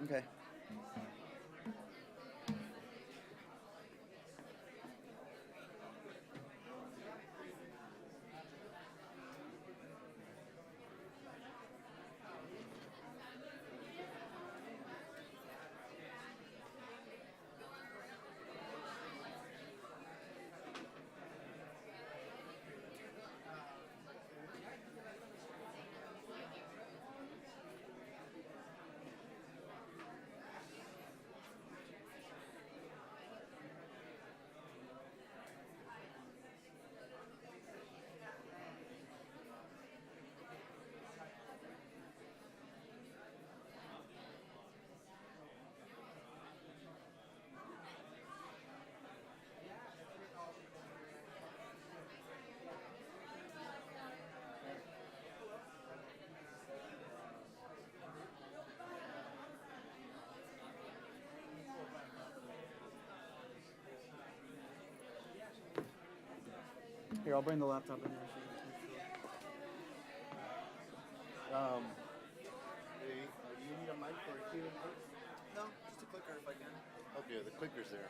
Okay. Here, I'll bring the laptop in here. So you can make Do you need a mic or a key? sure. No, just a clicker if I can. Okay, the clicker's there.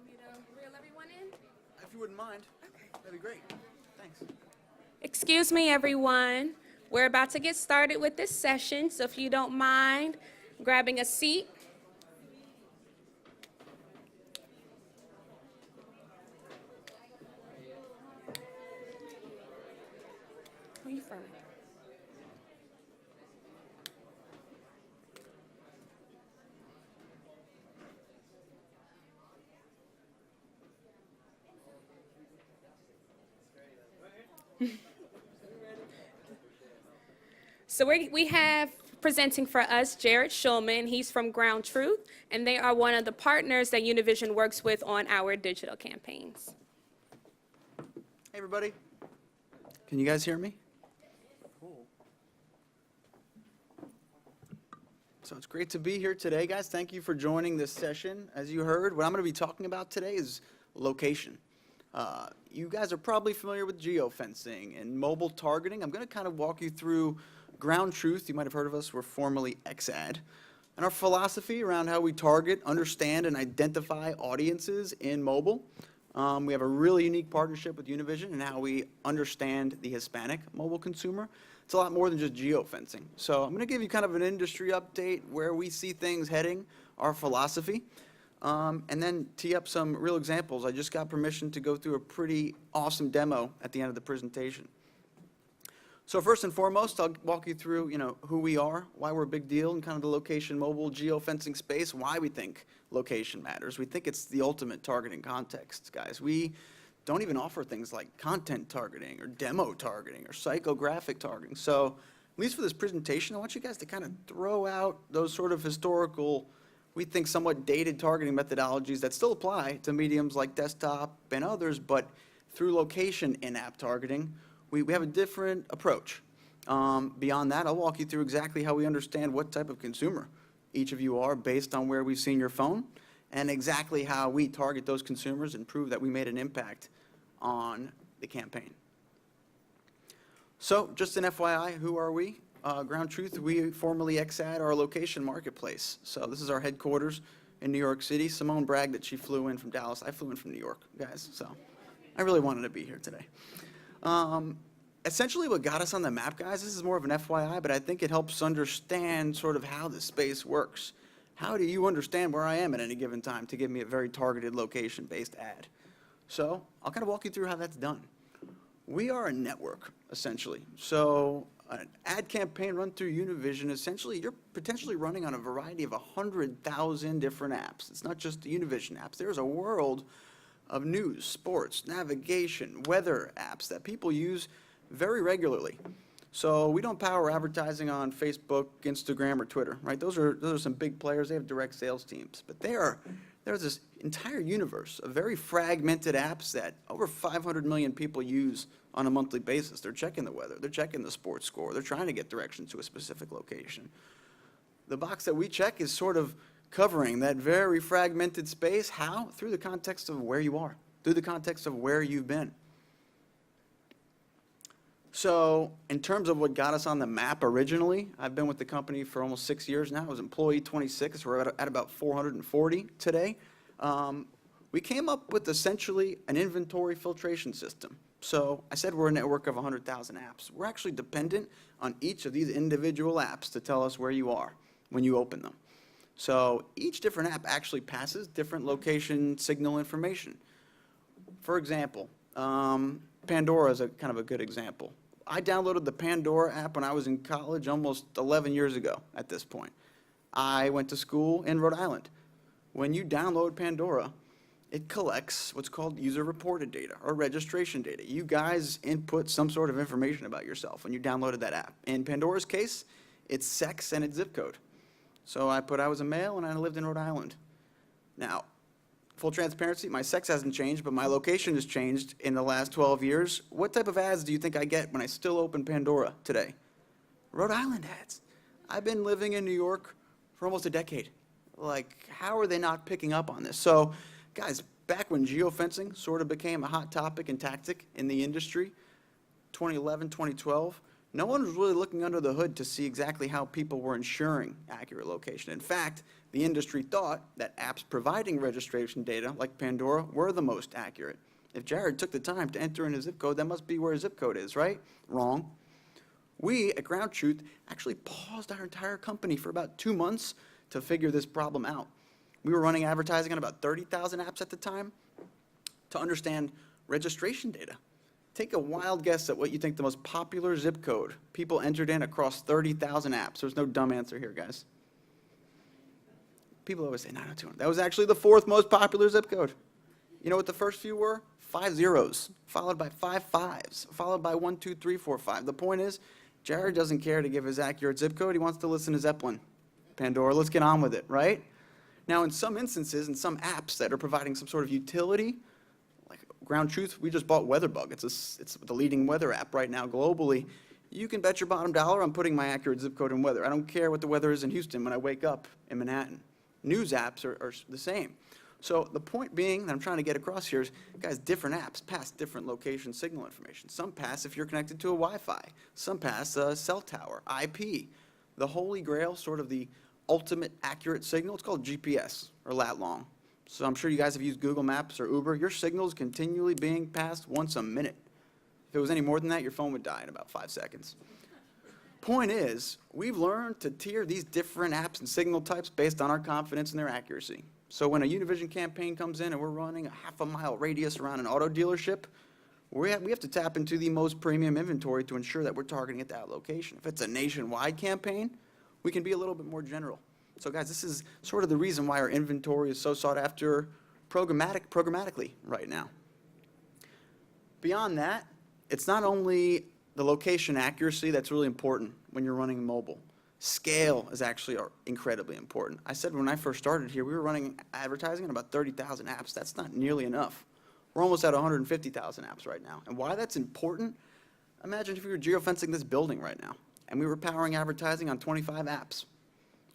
me to reel everyone in? If you wouldn't mind, that'd be great. Thanks. Excuse me, everyone. We're about to get started with this session, so if you don't mind grabbing a seat. Where are you from? So we have presenting for us Jared Schulman. He's from Ground Truth, and they are one of the partners that Univision works with on our digital campaigns. Hey, everybody. Can you guys hear me? Cool. So it's great to be here today, guys. Thank you for joining this session. As you heard, what I'm going to be talking about today is location. You guys are probably familiar with geo-fencing and mobile targeting. I'm going to kind of walk you through Ground Truth. You might have heard of us. We're formerly XAD. And our philosophy around how we target, understand, and identify audiences in mobile. We have a really unique partnership with Univision and how we understand the Hispanic mobile consumer. It's a lot more than just geo-fencing. So I'm going to give you kind of an industry update where we see things heading, our philosophy, and then tee up some real examples. I just got permission to go through a pretty awesome demo at the end of the presentation. So first and foremost, I'll walk you through, who we are, why we're a big deal in kind of the location mobile geo-fencing space, why we think location matters. We think it's the ultimate targeting context, guys. We don't even offer things like content targeting or demo targeting or psychographic targeting. So at least for this presentation, I want you guys to kind of throw out those sort of historical, we think somewhat dated targeting methodologies that still apply to mediums like desktop and others, but through location in-app targeting, we have a different approach. Beyond that, I'll walk you through exactly how we understand what type of consumer each of you are based on where we've seen your phone and exactly how we target those consumers and prove that we made an impact on the campaign. So just an FYI, who are we? Ground Truth, we formerly XAD our location marketplace. So this is our headquarters in New York City. Simone bragged that she flew in from Dallas. I flew in from New York, guys, so I really wanted to be here today. Essentially what got us on the map, guys, this is more of an FYI, but I think it helps understand sort of how the space works. How do you understand where I am at any given time to give me a very targeted location-based ad? So I'll kind of walk you through how that's done. We are a network, essentially. So an ad campaign run through Univision, essentially you're potentially running on a variety of 100,000 different apps. It's not just the Univision apps. There's a world of news, sports, navigation, weather apps that people use very regularly. So we don't power advertising on Facebook, Instagram, or Twitter, right? Those are some big players. They have direct sales teams. But there's this entire universe of very fragmented apps that over 500 million people use on a monthly basis. They're checking the weather. They're checking the sports score. They're trying to get directions to a specific location. The box that we check is sort of covering that very fragmented space. How? Through the context of where you are, through the context of where you've been. So in terms of what got us on the map originally, I've been with the company for almost 6 years now. I was employee 26. We're at about 440 today. We came up with essentially an inventory filtration system. So I said we're a network of 100,000 apps. We're actually dependent on each of these individual apps to tell us where you are when you open them. So each different app actually passes different location signal information. For example, Pandora is kind of a good example. I downloaded the Pandora app when I was in college almost 11 years ago at this point. I went to school in Rhode Island. When you download Pandora, it collects what's called user-reported data or registration data. You guys input some sort of information about yourself when you downloaded that app. In Pandora's case, it's sex and its zip code. So I put I was a male and I lived in Rhode Island. Now, full transparency, my sex hasn't changed, but my location has changed in the last 12 years. What type of ads do you think I get when I still open Pandora today? Rhode Island ads. I've been living in New York for almost a decade. Like, how are they not picking up on this? So, guys, back when geofencing sort of became a hot topic and tactic in the industry, 2011, 2012, no one was really looking under the hood to see exactly how people were ensuring accurate location. In fact, The industry thought that apps providing registration data, like Pandora, were the most accurate. If Jared took the time to enter in his zip code, that must be where his zip code is, right? Wrong. We at Ground Truth actually paused our entire company for about 2 months to figure this problem out. We were running advertising on about 30,000 apps at the time to understand registration data. Take a wild guess at what you think the most popular zip code people entered in across 30,000 apps. There's no dumb answer here, guys. People always say 90210. That was actually the 4th most popular zip code. You know what the first few were? 5 zeros, followed by 5 fives, followed by 1, 2, 3, 4, 5. The point is, Jared doesn't care to give his accurate zip code. He wants to listen to Zeppelin. Pandora, let's get on with it, right? Now, in some instances, in some apps that are providing some sort of utility, like Ground Truth, we just bought WeatherBug. It's the leading weather app right now globally. You can bet your bottom dollar I'm putting my accurate zip code in weather. I don't care what the weather is in Houston when I wake up in Manhattan. News apps are the same. So the point being that I'm trying to get across here is, guys, different apps pass different location signal information. Some pass if you're connected to a Wi-Fi. Some pass a cell tower, IP. The holy grail, sort of the ultimate accurate signal, it's called GPS, or lat long. So I'm sure you guys have used Google Maps or Uber. Your signal's continually being passed once a minute. If it was any more than that, your phone would die in about 5 seconds. Point is, we've learned to tier these different apps and signal types based on our confidence in their accuracy. So when a Univision campaign comes in and we're running a half-a-mile radius around an auto dealership, we have to tap into the most premium inventory to ensure that we're targeting at that location. If it's a nationwide campaign, we can be a little bit more general. So guys, this is sort of the reason why our inventory is so sought after programmatically right now. Beyond that, it's not only the location accuracy that's really important when you're running mobile. Scale is actually incredibly important. I said when I first started here, we were running advertising on about 30,000 apps. That's not nearly enough. We're almost at 150,000 apps right now. And why that's important, imagine if we were geofencing this building right now and we were powering advertising on 25 apps.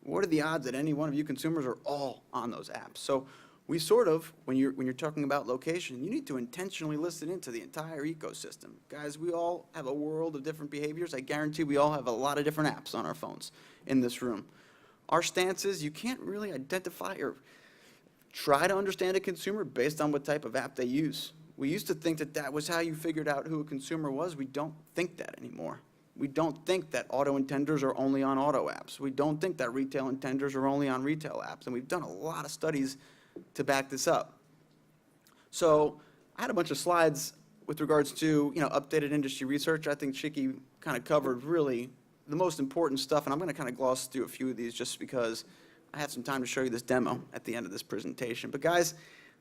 What are the odds that any one of you consumers are all on those apps? So we sort of, when you're talking about location, you need to intentionally listen into the entire ecosystem. Guys, we all have a world of different behaviors. I guarantee we all have a lot of different apps on our phones in this room. Our stance is you can't really identify or try to understand a consumer based on what type of app they use. We used to think that that was how you figured out who a consumer was. We don't think that anymore. We don't think that auto intenders are only on auto apps. We don't think that retail intenders are only on retail apps. And we've done a lot of studies to back this up. So I had a bunch of slides with regards to updated industry research. I think Chicky kind of covered really the most important stuff, and I'm going to kind of gloss through a few of these just because I have some time to show you this demo at the end of this presentation. But guys,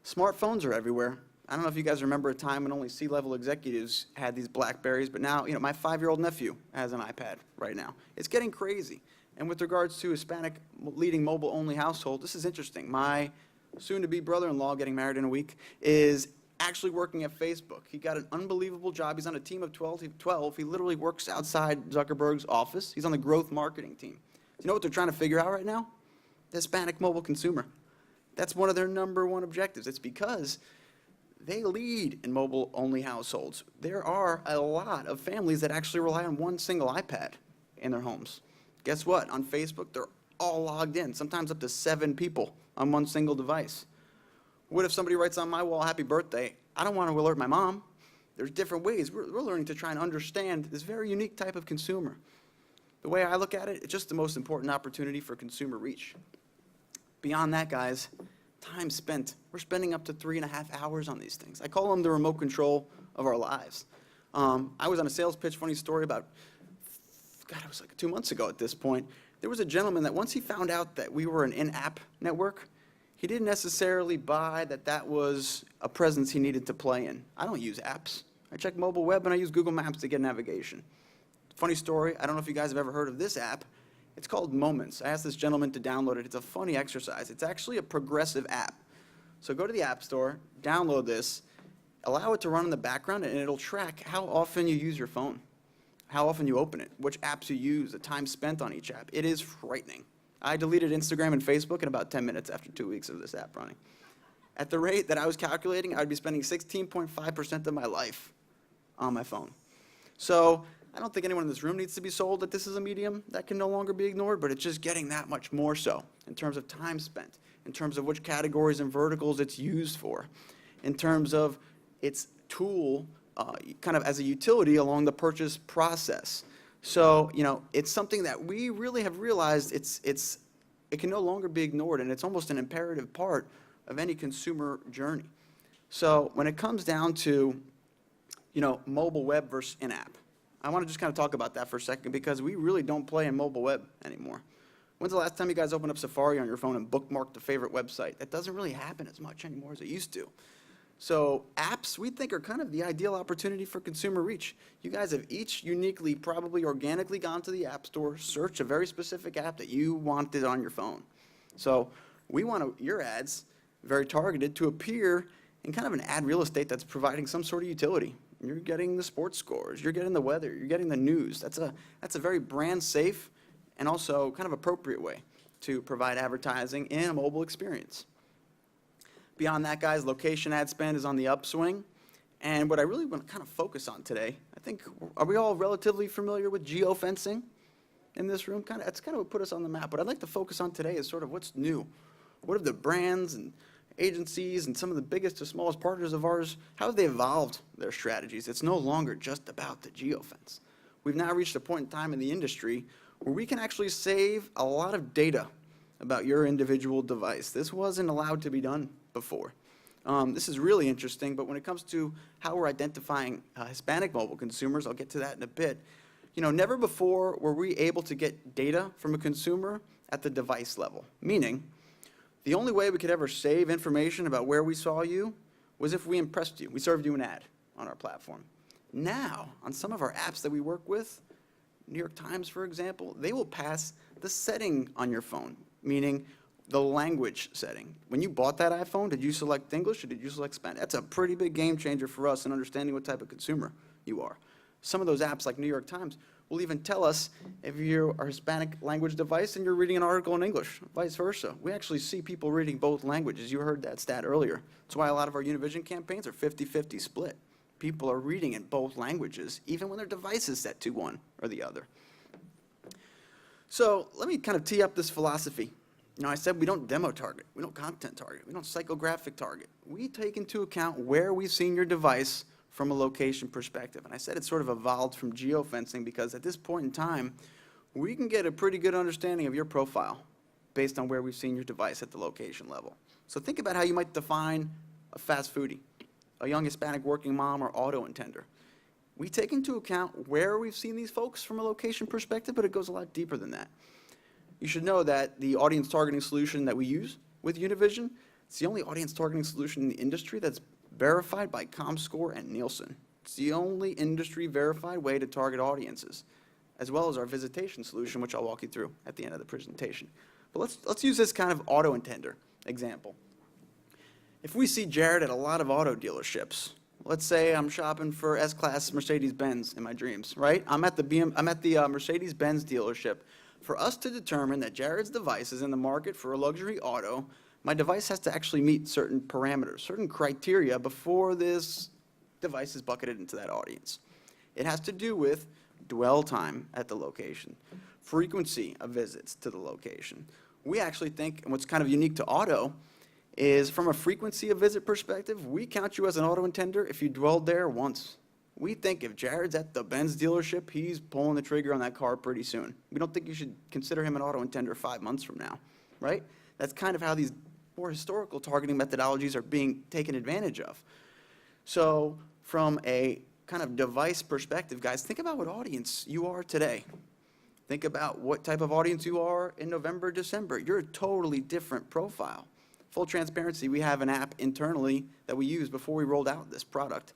smartphones are everywhere. I don't know if you guys remember a time when only C-level executives had these BlackBerries, but now my 5-year-old nephew has an iPad right now. It's getting crazy. And with regards to Hispanic leading mobile-only household, this is interesting. My soon-to-be brother-in-law, getting married in a week, is actually working at Facebook. He got an unbelievable job. He's on a team of 12. He literally works outside Zuckerberg's office. He's on the growth marketing team. You know what they're trying to figure out right now? The Hispanic mobile consumer. That's one of their #1 objectives. It's because they lead in mobile-only households. There are a lot of families that actually rely on one single iPad in their homes. Guess what? On Facebook, they're all logged in, sometimes up to 7 people on one single device. What if somebody writes on my wall, happy birthday? I don't want to alert my mom. There's different ways. We're learning to try and understand this very unique type of consumer. The way I look at it, it's just the most important opportunity for consumer reach. Beyond that, guys, time spent. We're spending up to 3.5 hours on these things. I call them the remote control of our lives. I was on a sales pitch, funny story, about, it was like 2 months ago at this point. There was a gentleman that once he found out that we were an in-app network, he didn't necessarily buy that that was a presence he needed to play in. I don't use apps. I check mobile web and I use Google Maps to get navigation. Funny story, I don't know if you guys have ever heard of this app. It's called Moments. I asked this gentleman to download it. It's a funny exercise. It's actually a progressive app. So go to the App Store, download this, allow it to run in the background, and it'll track how often you use your phone, how often you open it, which apps you use, the time spent on each app. It is frightening. I deleted Instagram and Facebook in about 10 minutes after 2 weeks of this app running. At the rate that I was calculating, I'd be spending 16.5% of my life on my phone. So I don't think anyone in this room needs to be sold that this is a medium that can no longer be ignored, but it's just getting that much more so in terms of time spent, in terms of which categories and verticals it's used for, in terms of its tool kind of as a utility along the purchase process. So, it's something that we really have realized it can no longer be ignored, and it's almost an imperative part of any consumer journey. So when it comes down to, mobile web versus in-app, I want to just kind of talk about that for a second because we really don't play in mobile web anymore. When's the last time you guys opened up Safari on your phone and bookmarked a favorite website? That doesn't really happen as much anymore as it used to. So apps, we think, are kind of the ideal opportunity for consumer reach. You guys have each uniquely, probably organically gone to the App Store, searched a very specific app that you wanted on your phone. So we want your ads, very targeted, to appear in kind of an ad real estate that's providing some sort of utility. You're getting the sports scores, you're getting the weather, you're getting the news. That's a very brand safe and also kind of appropriate way to provide advertising in a mobile experience. Beyond that, guys, location ad spend is on the upswing. And what I really want to kind of focus on today, I think, are we all relatively familiar with geo-fencing in this room? That's kind of what put us on the map. What I'd like to focus on today is sort of what's new. What have the brands and agencies and some of the biggest to smallest partners of ours, how have they evolved their strategies? It's no longer just about the geofence. We've now reached a point in time in the industry where we can actually save a lot of data about your individual device. This wasn't allowed to be done before. This is really interesting, but when it comes to how we're identifying Hispanic mobile consumers, I'll get to that in a bit. Never before were we able to get data from a consumer at the device level, meaning the only way we could ever save information about where we saw you was if we impressed you. We served you an ad on our platform. Now, on some of our apps that we work with, New York Times, for example, they will pass the setting on your phone, meaning the language setting. When you bought that iPhone, did you select English or did you select Spanish? That's a pretty big game changer for us in understanding what type of consumer you are. Some of those apps, like New York Times, will even tell us if you're a Hispanic language device and you're reading an article in English, vice versa. We actually see people reading both languages. You heard that stat earlier. That's why a lot of our Univision campaigns are 50-50 split. People are reading in both languages, even when their device is set to one or the other. So let me kind of tee up this philosophy. I said we don't demo target, we don't content target, we don't psychographic target. We take into account where we've seen your device from a location perspective. And I said it sort of evolved from geofencing because at this point in time, we can get a pretty good understanding of your profile based on where we've seen your device at the location level. So think about how you might define a fast foodie, a young Hispanic working mom, or auto intender. We take into account where we've seen these folks from a location perspective, but it goes a lot deeper than that. You should know that the audience targeting solution that we use with Univision, it's the only audience targeting solution in the industry that's verified by ComScore and Nielsen. It's the only industry verified way to target audiences, as well as our visitation solution, which I'll walk you through at the end of the presentation. But let's use this kind of auto intender example. If we see Jared at a lot of auto dealerships, let's say I'm shopping for S-Class Mercedes-Benz in my dreams, right? I'm at the Mercedes-Benz dealership. For us to determine that Jared's device is in the market for a luxury auto, my device has to actually meet certain parameters, certain criteria before this device is bucketed into that audience. It has to do with dwell time at the location, frequency of visits to the location. We actually think, and what's kind of unique to auto, is from a frequency of visit perspective, we count you as an auto intender if you dwelled there once. We think if Jared's at the Benz dealership, he's pulling the trigger on that car pretty soon. We don't think you should consider him an auto intender 5 months from now, right? That's kind of how these more historical targeting methodologies are being taken advantage of. So from a kind of device perspective, guys, think about what audience you are today. Think about what type of audience you are in November, December. You're a totally different profile. Full transparency, we have an app internally that we used before we rolled out this product.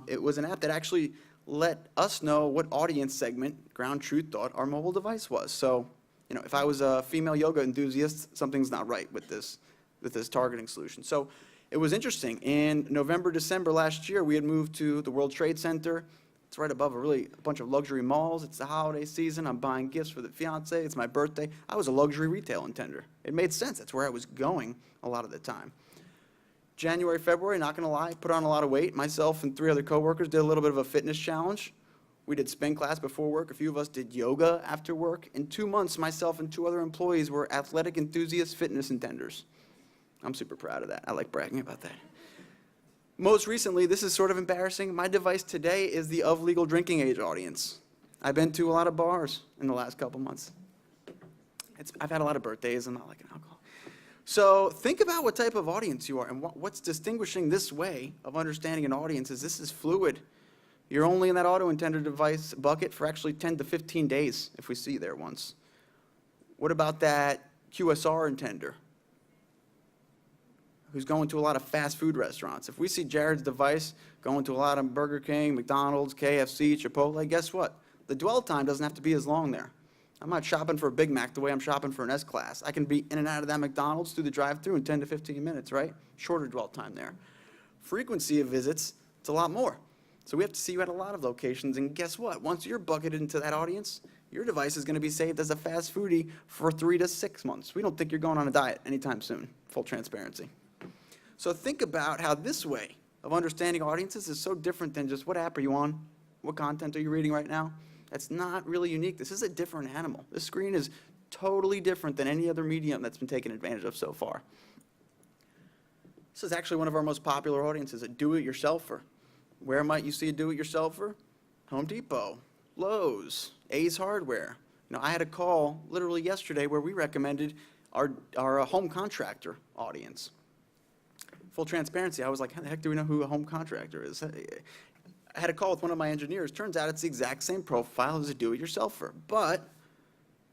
It was an app that actually let us know what audience segment Ground Truth thought our mobile device was. So, if I was a female yoga enthusiast, something's not right with this targeting solution. So it was interesting. In November, December last year, we had moved to the World Trade Center. It's right above a bunch of luxury malls. It's the holiday season. I'm buying gifts for the fiance. It's my birthday. I was a luxury retail intender. It made sense. That's where I was going a lot of the time. January, February, not going to lie, put on a lot of weight. Myself and 3 other coworkers did a little bit of a fitness challenge. We did spin class before work. A few of us did yoga after work. In 2 months, myself and 2 other employees were athletic enthusiasts, fitness intenders. I'm super proud of that. I like bragging about that. Most recently, this is sort of embarrassing. My device today is the of legal drinking age audience. I've been to a lot of bars in the last couple months. I've had a lot of birthdays. I'm not liking alcohol. So think about what type of audience you are, and what's distinguishing this way of understanding an audience is this is fluid. You're only in that auto intender device bucket for actually 10 to 15 days if we see you there once. What about that QSR intender who's going to a lot of fast food restaurants? If we see Jared's device going to a lot of Burger King, McDonald's, KFC, Chipotle, guess what? The dwell time doesn't have to be as long there. I'm not shopping for a Big Mac the way I'm shopping for an S-Class. I can be in and out of that McDonald's through the drive-thru in 10 to 15 minutes, right? Shorter dwell time there. Frequency of visits, it's a lot more. So we have to see you at a lot of locations, and guess what? Once you're bucketed into that audience, your device is going to be saved as a fast foodie for 3 to 6 months. We don't think you're going on a diet anytime soon, full transparency. So think about how this way of understanding audiences is so different than just what app are you on? What content are you reading right now? That's not really unique. This is a different animal. This screen is totally different than any other medium that's been taken advantage of so far. This is actually one of our most popular audiences, a do-it-yourselfer. Where might you see a do-it-yourselfer? Home Depot, Lowe's, Ace Hardware. You know, I had a call literally yesterday where we recommended our home contractor audience. Full transparency, I was like, how the heck do we know who a home contractor is? I had a call with one of my engineers. Turns out it's the exact same profile as a do-it-yourselfer. But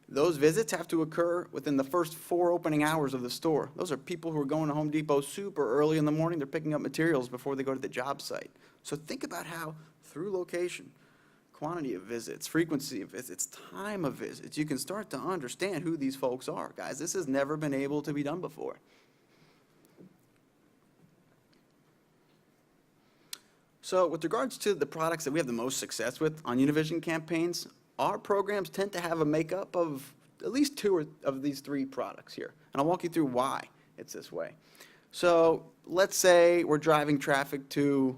those visits have to occur within the first 4 opening hours of the store. Those are people who are going to Home Depot super early in the morning. They're picking up materials before they go to the job site. So think about how through location, quantity of visits, frequency of visits, time of visits, you can start to understand who these folks are. Guys, this has never been able to be done before. So with regards to the products that we have the most success with on Univision campaigns, our programs tend to have a makeup of at least 2 of these 3 products here. And I'll walk you through why it's this way. So let's say we're driving traffic to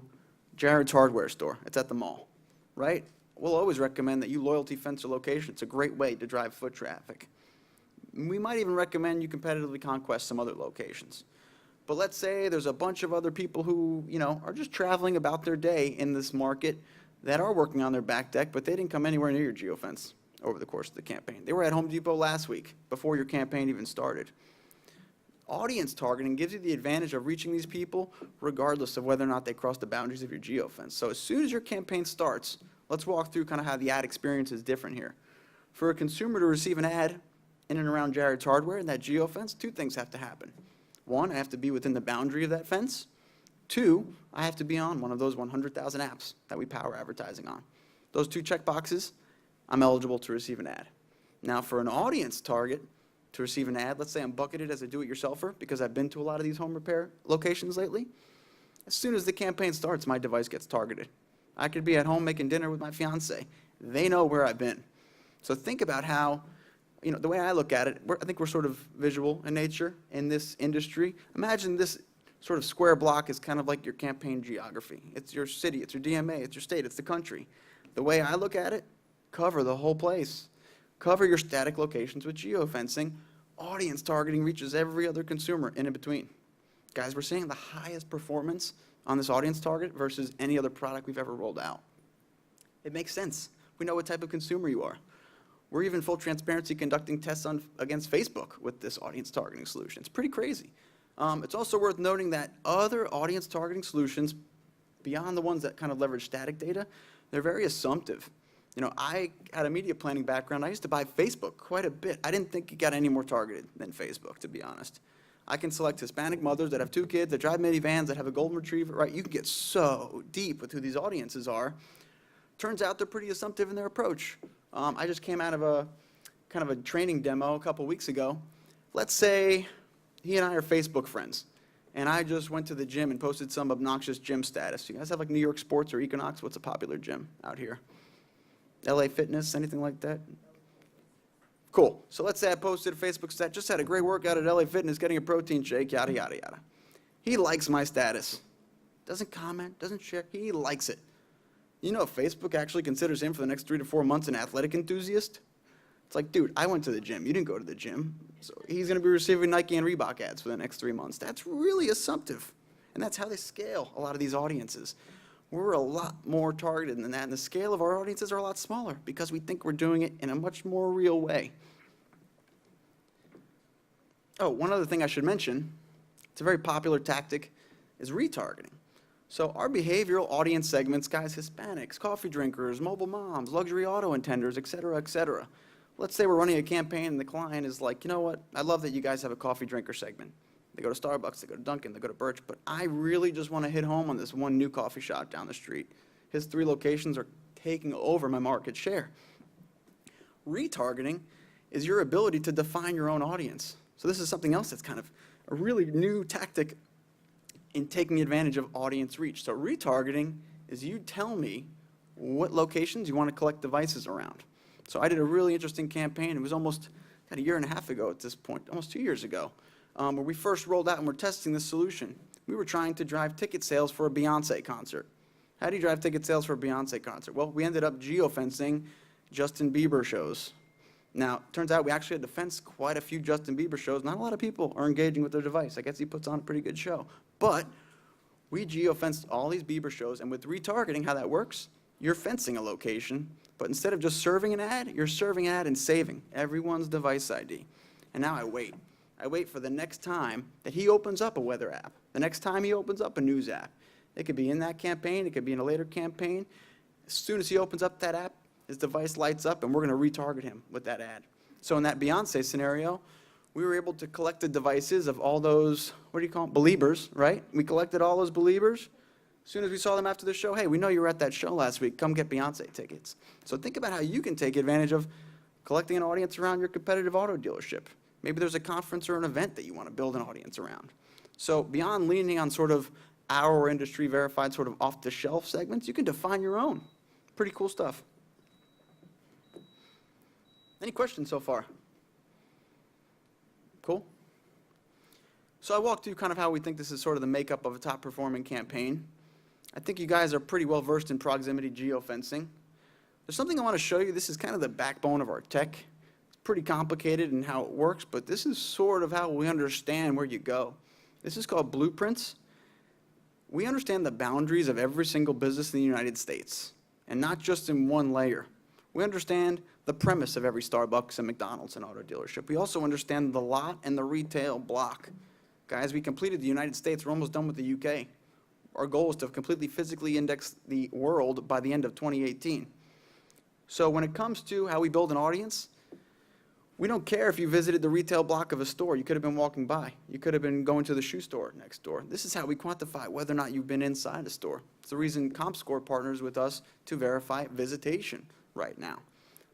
Jared's hardware store. It's at the mall, right? We'll always recommend that you loyalty fence your location. It's a great way to drive foot traffic. We might even recommend you competitively conquest some other locations. But let's say there's a bunch of other people who, you know, are just traveling about their day in this market that are working on their back deck, but they didn't come anywhere near your geofence over the course of the campaign. They were at Home Depot last week before your campaign even started. Audience targeting gives you the advantage of reaching these people regardless of whether or not they cross the boundaries of your geofence. So as soon as your campaign starts, let's walk through kind of how the ad experience is different here. For a consumer to receive an ad in and around Jared's hardware and that geofence, 2 things have to happen. 1, I have to be within the boundary of that fence. 2, I have to be on one of those 100,000 apps that we power advertising on. Those 2 checkboxes, I'm eligible to receive an ad. Now for an audience target to receive an ad, let's say I'm bucketed as a do-it-yourselfer because I've been to a lot of these home repair locations lately. As soon as the campaign starts, my device gets targeted. I could be at home making dinner with my fiance. They know where I've been. So think about how, you know, the way I look at it, I think we're sort of visual in nature in this industry. Imagine this sort of square block is kind of like your campaign geography. It's your city, it's your DMA, it's your state, it's the country. The way I look at it, cover the whole place. Cover your static locations with geofencing. Audience targeting reaches every other consumer in between. Guys, we're seeing the highest performance on this audience target versus any other product we've ever rolled out. It makes sense. We know what type of consumer you are. We're even full transparency conducting tests against Facebook with this audience targeting solution. It's pretty crazy. It's also worth noting that other audience targeting solutions, beyond the ones that kind of leverage static data, they're very assumptive. You know, I had a media planning background. I used to buy Facebook quite a bit. I didn't think it got any more targeted than Facebook, to be honest. I can select Hispanic mothers that have 2 kids, that drive minivans, that have a golden retriever, right? You can get so deep with who these audiences are. Turns out they're pretty assumptive in their approach. I just came out of a kind of a training demo a couple weeks ago. Let's say he and I are Facebook friends, and I just went to the gym and posted some obnoxious gym status. You guys have like New York Sports or Equinox? What's a popular gym out here? LA Fitness, anything like that? Cool. So let's say I posted a Facebook stat, just had a great workout at LA Fitness, getting a protein shake, yada, yada, yada. He likes my status. Doesn't comment, doesn't share, he likes it. You know, Facebook actually considers him for the next 3 to 4 months an athletic enthusiast. It's like, dude, I went to the gym. You didn't go to the gym. So he's going to be receiving Nike and Reebok ads for the next 3 months. That's really assumptive. And that's how they scale a lot of these audiences. We're a lot more targeted than that, and the scale of our audiences are a lot smaller because we think we're doing it in a much more real way. Oh, one other thing I should mention, it's a very popular tactic, is retargeting. So our behavioral audience segments, guys, Hispanics, coffee drinkers, mobile moms, luxury auto intenders, et cetera, et cetera. Let's say we're running a campaign and the client is like, you know what, I love that you guys have a coffee drinker segment. They go to Starbucks, they go to Dunkin', they go to Birch, but I really just want to hit home on this one new coffee shop down the street. His 3 locations are taking over my market share. Retargeting is your ability to define your own audience. So this is something else that's kind of a really new tactic in taking advantage of audience reach. So retargeting is you tell me what locations you want to collect devices around. So I did a really interesting campaign. It was almost a year and a half ago at this point, almost 2 years ago, where we first rolled out and we're testing this solution. We were trying to drive ticket sales for a Beyonce concert. How do you drive ticket sales for a Beyonce concert? Well, we ended up geo-fencing Justin Bieber shows. Now, it turns out we actually had to fence quite a few Justin Bieber shows. Not a lot of people are engaging with their device. I guess he puts on a pretty good show. But we geo-fenced all these Bieber shows, and with retargeting, how that works, you're fencing a location, but instead of just serving an ad, you're serving an ad and saving everyone's device ID. And now I wait. I wait for the next time that he opens up a weather app, the next time he opens up a news app. It could be in that campaign, it could be in a later campaign. As soon as he opens up that app, his device lights up, and we're going to retarget him with that ad. So in that Beyonce scenario, we were able to collect the devices of all those, what do you call them, believers, right? We collected all those believers. As soon as we saw them after the show, hey, we know you were at that show last week. Come get Beyonce tickets. So think about how you can take advantage of collecting an audience around your competitive auto dealership. Maybe there's a conference or an event that you want to build an audience around. So beyond leaning on sort of our industry verified sort of off-the-shelf segments, you can define your own. Pretty cool stuff. Any questions so far? Cool. So I walked through kind of how we think this is sort of the makeup of a top-performing campaign. I think you guys are pretty well versed in proximity geofencing. There's something I want to show you. This is kind of the backbone of our tech. It's pretty complicated in how it works, but this is sort of how we understand where you go. This is called blueprints. We understand the boundaries of every single business in the United States, and not just in one layer. We understand the premise of every Starbucks and McDonald's and auto dealership. We also understand the lot and the retail block. Guys, we completed the United States. We're almost done with the UK. Our goal is to completely physically index the world by the end of 2018. So when it comes to how we build an audience, we don't care if you visited the retail block of a store. You could have been walking by. You could have been going to the shoe store next door. This is how we quantify whether or not you've been inside a store. It's the reason ComScore partners with us to verify visitation right now.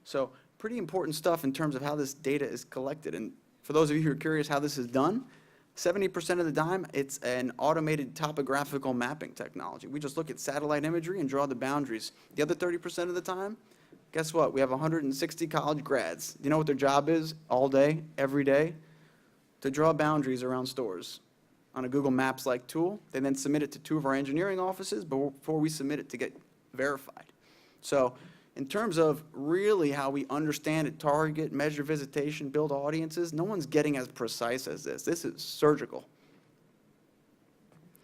So pretty important stuff in terms of how this data is collected. And for those of you who are curious how this is done, 70% of the time, it's an automated topographical mapping technology. We just look at satellite imagery and draw the boundaries. The other 30% of the time, guess what? We have 160 college grads. Do you know what their job is all day, every day? To draw boundaries around stores on a Google Maps-like tool. They then submit it to 2 of our engineering offices before we submit it to get verified. So in terms of really how we understand it, target, measure visitation, build audiences, no one's getting as precise as this. This is surgical.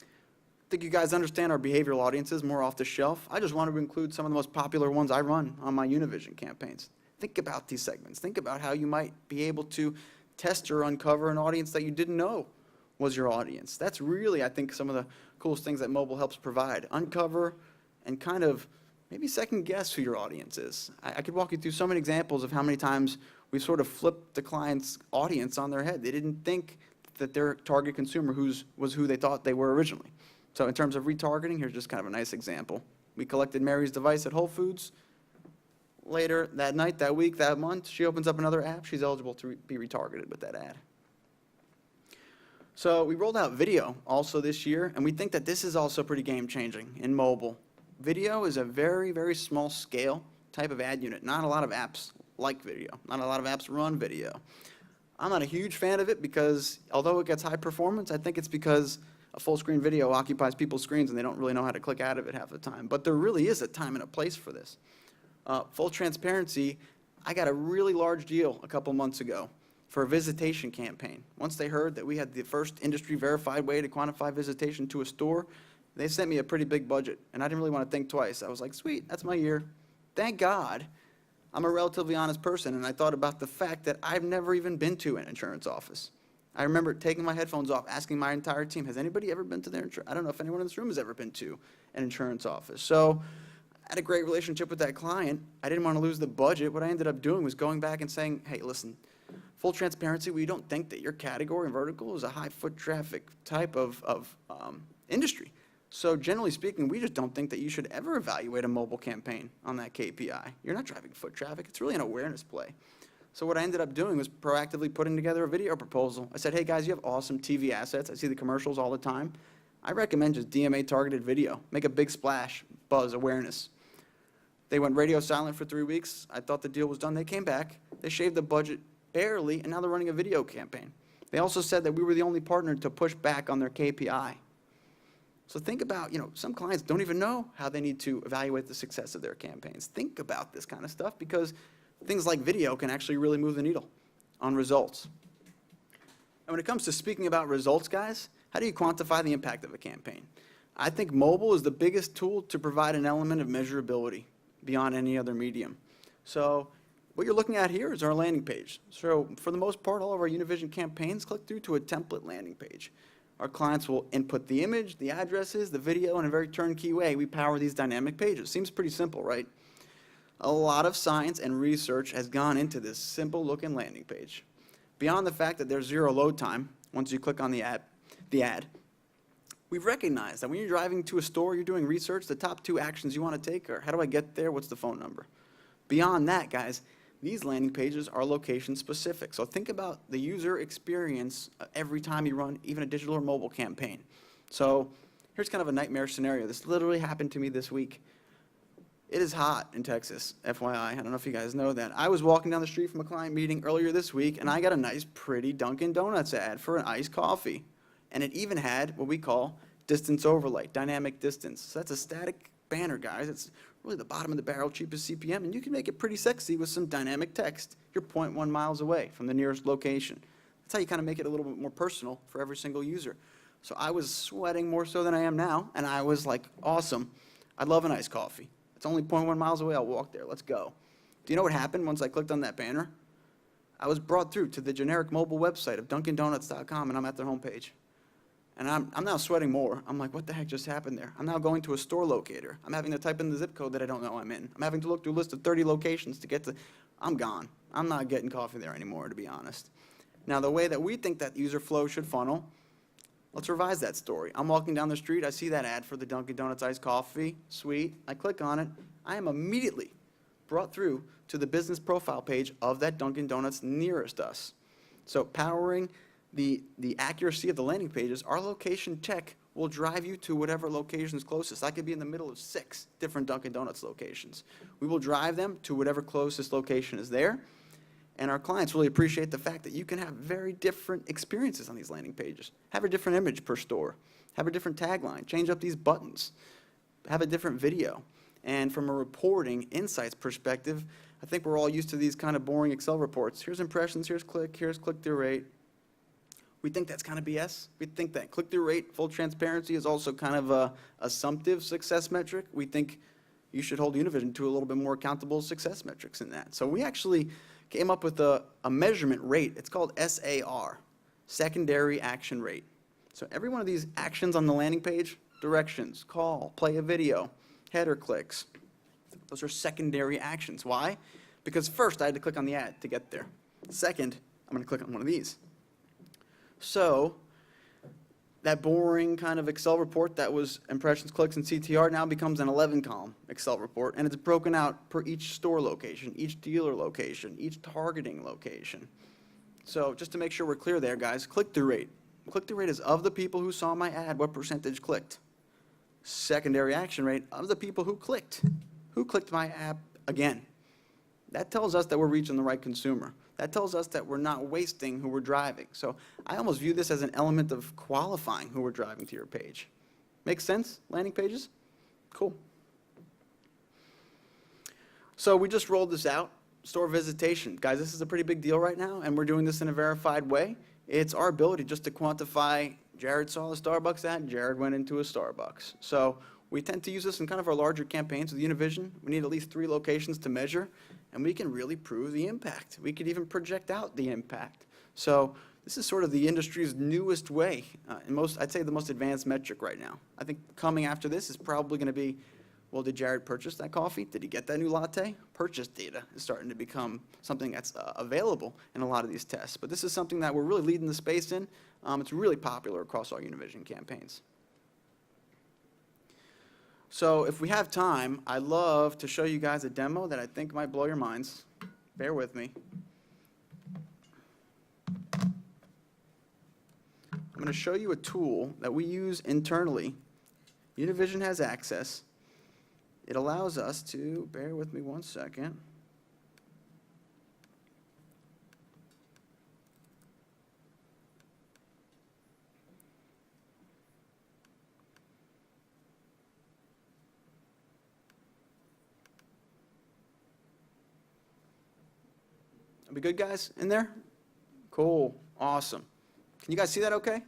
I think you guys understand our behavioral audiences more off the shelf. I just wanted to include some of the most popular ones I run on my Univision campaigns. Think about these segments. Think about how you might be able to test or uncover an audience that you didn't know was your audience. That's really, I think, some of the coolest things that mobile helps provide. Uncover and kind of maybe second guess who your audience is. I could walk you through so many examples of how many times we sort of flipped the client's audience on their head. They didn't think that their target consumer was who they thought they were originally. So in terms of retargeting, here's just kind of a nice example. We collected Mary's device at Whole Foods. Later that night, that week, that month, she opens up another app. She's eligible to be retargeted with that ad. So we rolled out video also this year, and we think that this is also pretty game-changing in mobile. Video is a very, very small scale type of ad unit. Not a lot of apps like video. Not a lot of apps run video. I'm not a huge fan of it because although it gets high performance, I think it's because a full screen video occupies people's screens and they don't really know how to click out of it half the time. But there really is a time and a place for this. Full transparency, I got a really large deal a couple months ago for a visitation campaign. Once they heard that we had the first industry verified way to quantify visitation to a store, they sent me a pretty big budget, and I didn't really want to think twice. I was like, sweet, that's my year. Thank God I'm a relatively honest person, and I thought about the fact that I've never even been to an insurance office. I remember taking my headphones off, asking my entire team, has anybody ever been to their insurance? I don't know if anyone in this room has ever been to an insurance office. So I had a great relationship with that client. I didn't want to lose the budget. What I ended up doing was going back and saying, hey, listen, full transparency, we don't think that your category and vertical is a high foot traffic type of industry. So generally speaking, we just don't think that you should ever evaluate a mobile campaign on that KPI. You're not driving foot traffic. It's really an awareness play. So what I ended up doing was proactively putting together a video proposal. I said, hey guys, you have awesome TV assets. I see the commercials all the time. I recommend just DMA targeted video. Make a big splash, buzz, awareness. They went radio silent for 3 weeks. I thought the deal was done. They came back. They shaved the budget barely, and now they're running a video campaign. They also said that we were the only partner to push back on their KPI. So think about, some clients don't even know how they need to evaluate the success of their campaigns. Think about this kind of stuff because things like video can actually really move the needle on results. And when it comes to speaking about results, guys, how do you quantify the impact of a campaign? I think mobile is the biggest tool to provide an element of measurability beyond any other medium. So what you're looking at here is our landing page. So for the most part, all of our Univision campaigns click through to a template landing page. Our clients will input the image, the addresses, the video in a very turnkey way. We power these dynamic pages. Seems pretty simple, right? A lot of science and research has gone into this simple looking landing page. Beyond the fact that there's zero load time once you click on the ad, we've recognized that when you're driving to a store, you're doing research, the top 2 actions you want to take are, how do I get there? What's the phone number? Beyond that, guys, these landing pages are location specific. So think about the user experience every time you run even a digital or mobile campaign. So here's kind of a nightmare scenario. This literally happened to me this week. It is hot in Texas, FYI. I don't know if you guys know that. I was walking down the street from a client meeting earlier this week, and I got a nice, pretty Dunkin' Donuts ad for an iced coffee. And it even had what we call distance overlay, dynamic distance. So that's a static banner, guys. It's really the bottom of the barrel, cheapest CPM, and you can make it pretty sexy with some dynamic text. You're 0.1 miles away from the nearest location. That's how you kind of make it a little bit more personal for every single user. So I was sweating more so than I am now, and I was like, awesome. I love an iced coffee. It's only 0.1 miles away. I'll walk there. Let's go. Do you know what happened once I clicked on that banner? I was brought through to the generic mobile website of DunkinDonuts.com, and I'm at their homepage. And I'm now sweating more. I'm like, what the heck just happened there? I'm now going to a store locator. I'm having to type in the zip code that I don't know I'm in. I'm having to look through a list of 30 locations to get to, I'm gone. I'm not getting coffee there anymore, to be honest. Now, the way that we think that user flow should funnel, let's revise that story. I'm walking down the street. I see that ad for the Dunkin' Donuts iced coffee. Sweet. I click on it. I am immediately brought through to the business profile page of that Dunkin' Donuts nearest us. So powering the accuracy of the landing pages, our location check will drive you to whatever location is closest. I could be in the middle of 6 different Dunkin' Donuts locations. We will drive them to whatever closest location is there, and our clients really appreciate the fact that you can have very different experiences on these landing pages. Have a different image per store, have a different tagline, change up these buttons, have a different video. And from a reporting insights perspective, I think we're all used to these kind of boring Excel reports. Here's impressions, here's click-through rate. We think that's kind of BS. We think that click-through rate, full transparency, is also kind of a assumptive success metric. We think you should hold Univision to a little bit more accountable success metrics in that. So we actually came up with a measurement rate. It's called SAR, secondary action rate. So every one of these actions on the landing page, directions, call, play a video, header clicks, those are secondary actions. Why? Because first I had to click on the ad to get there. Second, I'm going to click on one of these. So that boring kind of Excel report that was impressions, clicks, and CTR now becomes an 11-column Excel report, and it's broken out per each store location, each dealer location, each targeting location. So just to make sure we're clear there, guys, click-through rate. Click-through rate is of the people who saw my ad, what percentage clicked. Secondary action rate of the people who clicked my app again. That tells us that we're reaching the right consumer. That tells us that we're not wasting who we're driving. So I almost view this as an element of qualifying who we're driving to your page. Make sense, landing pages? Cool. So we just rolled this out, store visitation. Guys, this is a pretty big deal right now, and we're doing this in a verified way. It's our ability just to quantify, Jared saw a Starbucks ad, Jared went into a Starbucks. So we tend to use this in kind of our larger campaigns with Univision. We need at least 3 locations to measure, and we can really prove the impact. We could even project out the impact. So this is sort of the industry's newest way, and I'd say the most advanced metric right now. I think coming after this is probably going to be, well, did Jared purchase that coffee? Did he get that new latte? Purchase data is starting to become something that's available in a lot of these tests. But this is something that we're really leading the space in. It's really popular across our Univision campaigns. So if we have time, I'd love to show you guys a demo that I think might blow your minds. Bear with me. I'm going to show you a tool that we use internally. Univision has access. It allows us to, bear with me one second. Are we good, guys, in there? Cool, awesome. Can you guys see that okay?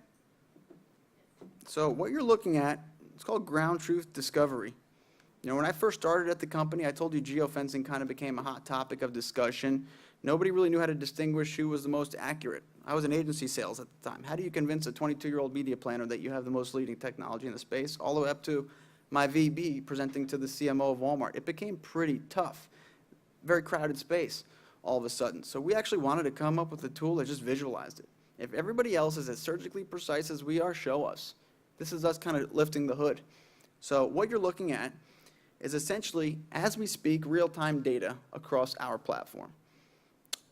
So what you're looking at, it's called ground truth discovery. You know, when I first started at the company, I told you geofencing kind of became a hot topic of discussion. Nobody really knew how to distinguish who was the most accurate. I was in agency sales at the time. How do you convince a 22-year-old media planner that you have the most leading technology in the space, all the way up to my VB presenting to the CMO of Walmart? It became pretty tough, very crowded space all of a sudden. So we actually wanted to come up with a tool that just visualized it. If everybody else is as surgically precise as we are, show us. This is us kind of lifting the hood. So what you're looking at is essentially, as we speak, real-time data across our platform.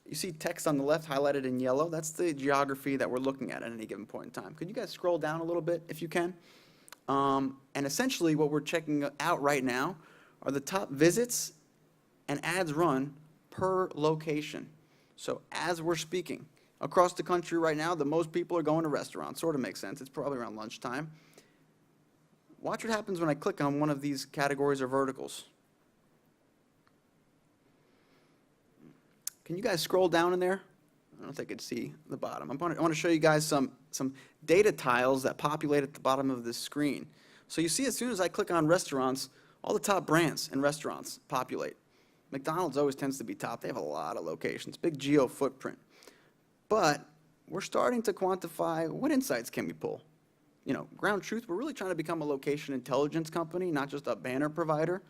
You see text on the left highlighted in yellow. That's the geography that we're looking at any given point in time. Could you guys scroll down a little bit if you can? And essentially what we're checking out right now are the top visits and ads run per location. So as we're speaking, across the country right now, the most people are going to restaurants. Sort of makes sense. It's probably around lunchtime. Watch what happens when I click on one of these categories or verticals. Can you guys scroll down in there? I don't know if I could see the bottom. I want to show you guys some data tiles that populate at the bottom of this screen. So you see, as soon as I click on restaurants, all the top brands and restaurants populate. McDonald's always tends to be top. They have a lot of locations, big geo footprint. But we're starting to quantify what insights can we pull. You know, ground truth, we're really trying to become a location intelligence company, not just a banner provider.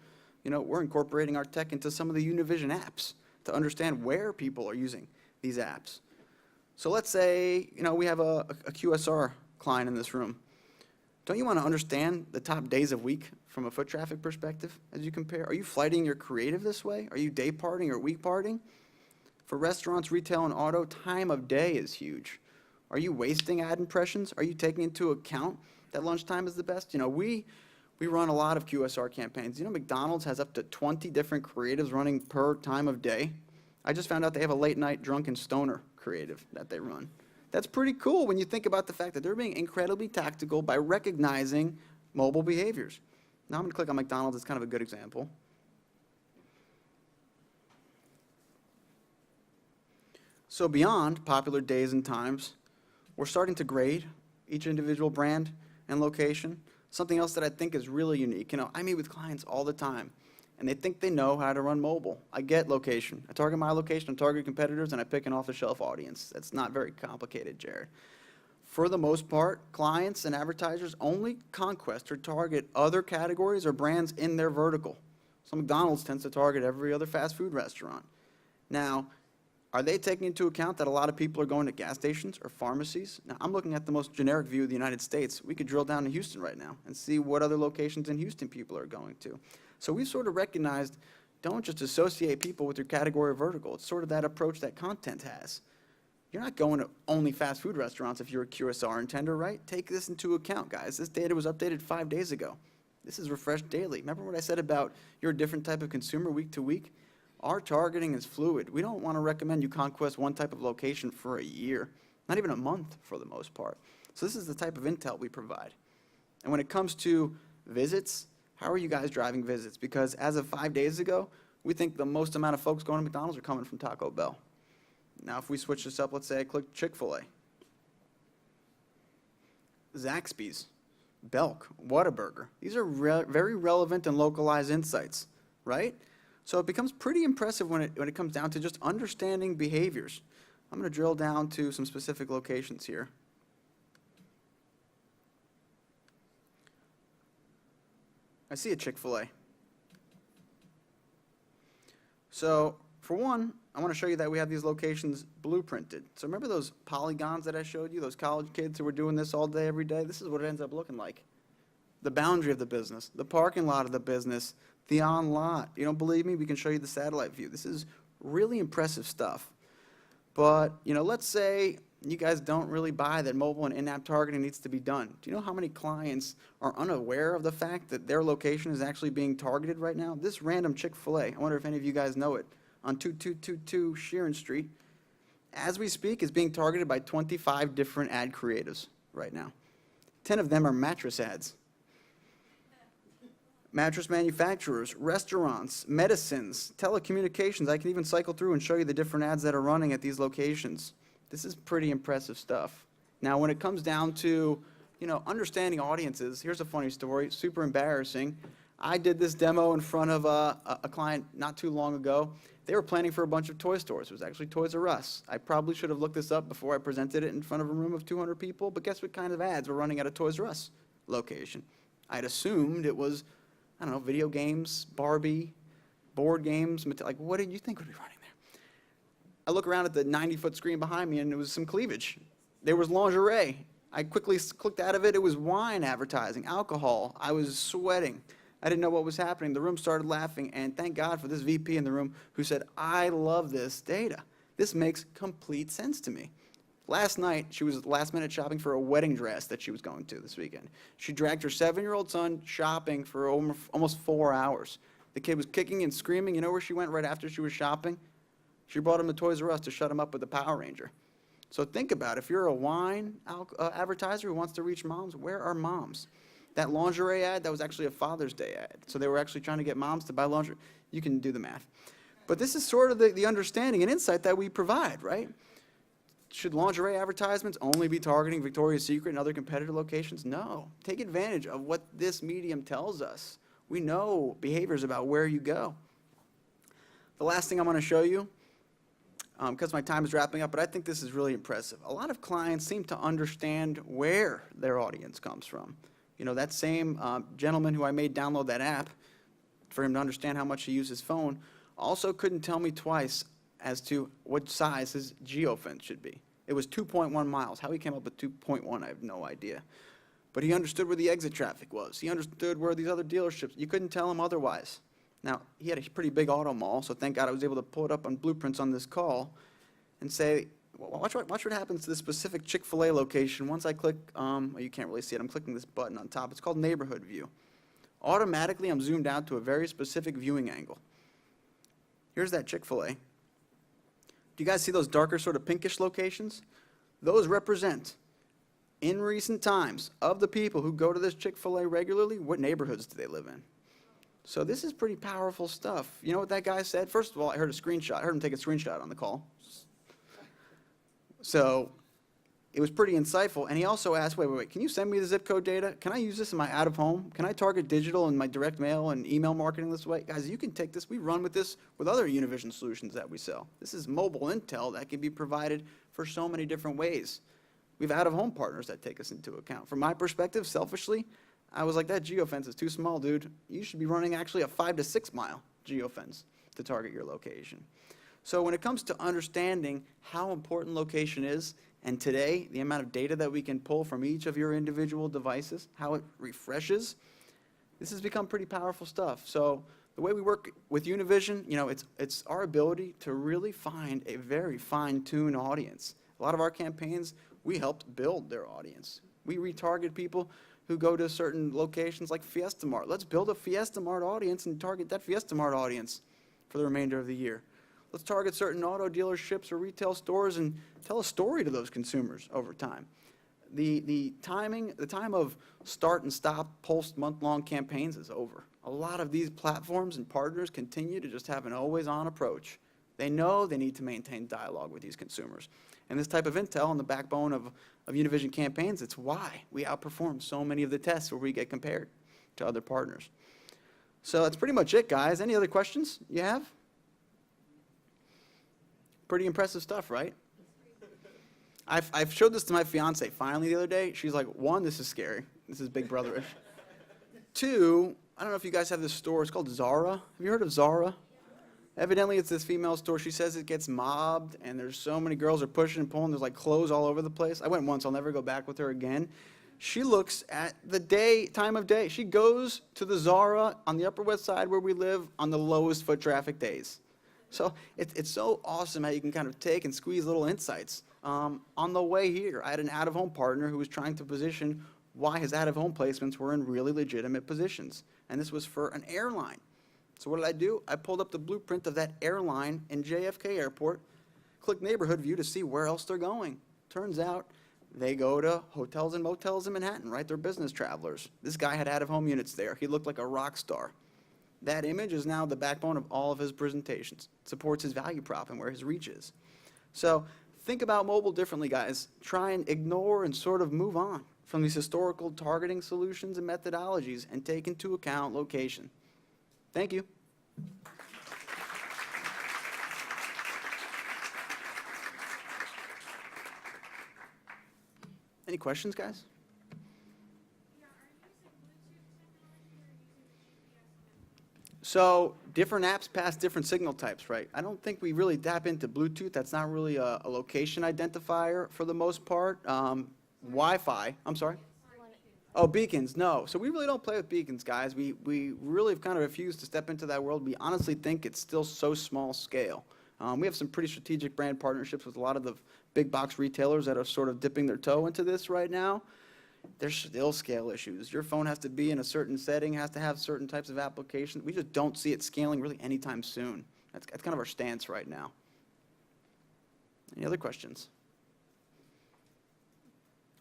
You know, we're incorporating our tech into some of the Univision apps to understand where people are using these apps. So let's say, you know, we have a QSR client in this room. Don't you want to understand the top days of week from a foot traffic perspective as you compare? Are you flighting your creative this way? Are you day parting or week parting? For restaurants, retail, and auto, time of day is huge. Are you wasting ad impressions? Are you taking into account that lunchtime is the best? You know, we run a lot of QSR campaigns. You know, McDonald's has up to 20 different creatives running per time of day. I just found out they have a late night drunken stoner creative that they run. That's pretty cool when you think about the fact that they're being incredibly tactical by recognizing mobile behaviors. Now I'm going to click on McDonald's. It's kind of a good example. So beyond popular days and times, we're starting to grade each individual brand and location. Something else that I think is really unique. You know, I meet with clients all the time, and they think they know how to run mobile. I get location. I target my location, I target competitors, and I pick an off-the-shelf audience. That's not very complicated, Jared. For the most part, clients and advertisers only conquest or target other categories or brands in their vertical. So McDonald's tends to target every other fast food restaurant. Now, are they taking into account that a lot of people are going to gas stations or pharmacies? Now, I'm looking at the most generic view of the United States. We could drill down to Houston right now and see what other locations in Houston people are going to. So we've sort of recognized, don't just associate people with your category or vertical. It's sort of that approach that content has. You're not going to only fast food restaurants if you're a QSR intender, right? Take this into account, guys. This data was updated 5 days ago. This is refreshed daily. Remember what I said about you're a different type of consumer week to week? our targeting is fluid. We don't want to recommend you conquest one type of location for a year, not even a month for the most part. So this is the type of intel we provide. And when it comes to visits, how are you guys driving visits? Because as of 5 days ago, we think the most amount of folks going to McDonald's are coming from Taco Bell. Now, if we switch this up, let's say I click Chick-fil-A, Zaxby's, Belk, Whataburger. These are very relevant and localized insights, right? So it becomes pretty impressive when it comes down to just understanding behaviors. I'm going to drill down to some specific locations here. I see a Chick-fil-A. So for one, I want to show you that we have these locations blueprinted. So remember those polygons that I showed you, those college kids who were doing this all day, every day? This is what it ends up looking like. The boundary of the business, the parking lot of the business, the on-lot. You don't believe me? We can show you the satellite view. This is really impressive stuff. But, let's say you guys don't really buy that mobile and in-app targeting needs to be done. Do you know how many clients are unaware of the fact that their location is actually being targeted right now? This random Chick-fil-A, I wonder if any of you guys know it, on 2222 Sheeran Street, as we speak, is being targeted by 25 different ad creatives right now. 10 of them are mattress ads. Mattress manufacturers, restaurants, medicines, telecommunications. I can even cycle through and show you the different ads that are running at these locations. This is pretty impressive stuff. Now, when it comes down to, understanding audiences, here's a funny story, super embarrassing. I did this demo in front of a client not too long ago. They were planning for a bunch of toy stores. It was actually Toys R Us. I probably should have looked this up before I presented it in front of a room of 200 people, but guess what kind of ads were running at a Toys R Us location? I'd assumed it was, video games, Barbie, board games, like what did you think would be running there? I look around at the 90-foot screen behind me and it was some cleavage. There was lingerie. I quickly clicked out of it. It was wine advertising, alcohol. I was sweating. I didn't know what was happening. The room started laughing, and thank God for this VP in the room who said, I love this data. This makes complete sense to me. Last night, she was last-minute shopping for a wedding dress that she was going to this weekend. She dragged her 7-year-old son shopping for almost 4 hours. The kid was kicking and screaming. You know where she went right after she was shopping? She brought him to Toys R Us to shut him up with the Power Ranger. So think about it. If you're a wine advertiser who wants to reach moms, where are moms? That lingerie ad, that was actually a Father's Day ad. So they were actually trying to get moms to buy lingerie. You can do the math. But this is sort of the understanding and insight that we provide, right? Should lingerie advertisements only be targeting Victoria's Secret and other competitor locations? No. Take advantage of what this medium tells us. We know behaviors about where you go. The last thing I'm going to show you, because my time is wrapping up, but I think this is really impressive. A lot of clients seem to understand where their audience comes from. That same gentleman who I made download that app for him to understand how much he used his phone also couldn't tell me twice as to what size his geo-fence should be. It was 2.1 miles. How he came up with 2.1, I have no idea. But he understood where the exit traffic was. He understood where these other dealerships, you couldn't tell him otherwise. Now, he had a pretty big auto mall, so thank God I was able to pull it up on blueprints on this call and say, watch what happens to this specific Chick-fil-A location once I click, you can't really see it, I'm clicking this button on top. It's called Neighborhood View. Automatically, I'm zoomed out to a very specific viewing angle. Here's that Chick-fil-A. Do you guys see those darker sort of pinkish locations? Those represent, in recent times, of the people who go to this Chick-fil-A regularly, what neighborhoods do they live in? So this is pretty powerful stuff. You know what that guy said? First of all, I heard a screenshot. I heard him take a screenshot on the call. So it was pretty insightful. And he also asked, wait, can you send me the zip code data? Can I use this in my out-of-home? Can I target digital and my direct mail and email marketing this way? Guys, you can take this. We run with this with other Univision solutions that we sell. This is mobile intel that can be provided for so many different ways. We have out-of-home partners that take us into account. From my perspective, selfishly, I was like, that geofence is too small, dude. You should be running actually a 5 to 6 mile geofence to target your location. So when it comes to understanding how important location is, and today, the amount of data that we can pull from each of your individual devices, how it refreshes, this has become pretty powerful stuff. So the way we work with Univision, it's our ability to really find a very fine-tuned audience. A lot of our campaigns, we helped build their audience. We retarget people who go to certain locations like Fiesta Mart. Let's build a Fiesta Mart audience and target that Fiesta Mart audience. for the remainder of the year. Let's target certain auto dealerships or retail stores and tell a story to those consumers over time. The time of start and stop post month-long campaigns is over. A lot of these platforms and partners continue to just have an always-on approach. They know they need to maintain dialogue with these consumers. And this type of intel on the backbone of Univision campaigns, it's why we outperform so many of the tests where we get compared to other partners. So that's pretty much it, guys. Any other questions you have? Pretty impressive stuff, right? I've showed this to my fiance finally the other day. She's like, one, this is scary. This is Big Brother-ish. Two, I don't know if you guys have this store. It's called Zara. Have you heard of Zara? Evidently, it's this female store. She says it gets mobbed, and there's so many girls are pushing and pulling. There's like clothes all over the place. I went once. I'll never go back with her again. She looks at the time of day. She goes to the Zara on the Upper West Side where we live on the lowest foot traffic days. So it's so awesome how you can kind of take and squeeze little insights. On the way here, I had an out-of-home partner who was trying to position why his out-of-home placements were in really legitimate positions. And this was for an airline. So what did I do? I pulled up the blueprint of that airline in JFK Airport, clicked Neighborhood View to see where else they're going. Turns out they go to hotels and motels in Manhattan, right? They're business travelers. This guy had out-of-home units there. He looked like a rock star. That image is now the backbone of all of his presentations. It supports his value prop and where his reach is. So think about mobile differently, guys. Try and ignore and sort of move on from these historical targeting solutions and methodologies and take into account location. Thank you. Any questions, guys? So different apps pass different signal types, right? I don't think we really tap into Bluetooth. That's not really a location identifier for the most part. Wi-Fi, I'm sorry? Oh, beacons, no. So we really don't play with beacons, guys. We really have kind of refused to step into that world. We honestly think it's still so small scale. We have some pretty strategic brand partnerships with a lot of the big box retailers that are sort of dipping their toe into this right now. There's still scale issues. Your phone has to be in a certain setting, has to have certain types of applications. We just don't see it scaling really anytime soon. That's kind of our stance right now. Any other questions?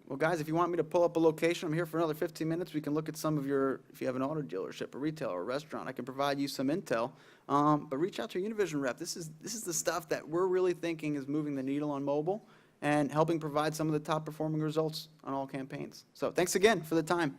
Well, guys, if you want me to pull up a location, I'm here for another 15 minutes. We can look at some of your, if you have an auto dealership, a retailer, or a restaurant, I can provide you some intel. But reach out to your Univision rep. This is the stuff that we're really thinking is moving the needle on mobile and helping provide some of the top performing results on all campaigns. So thanks again for the time.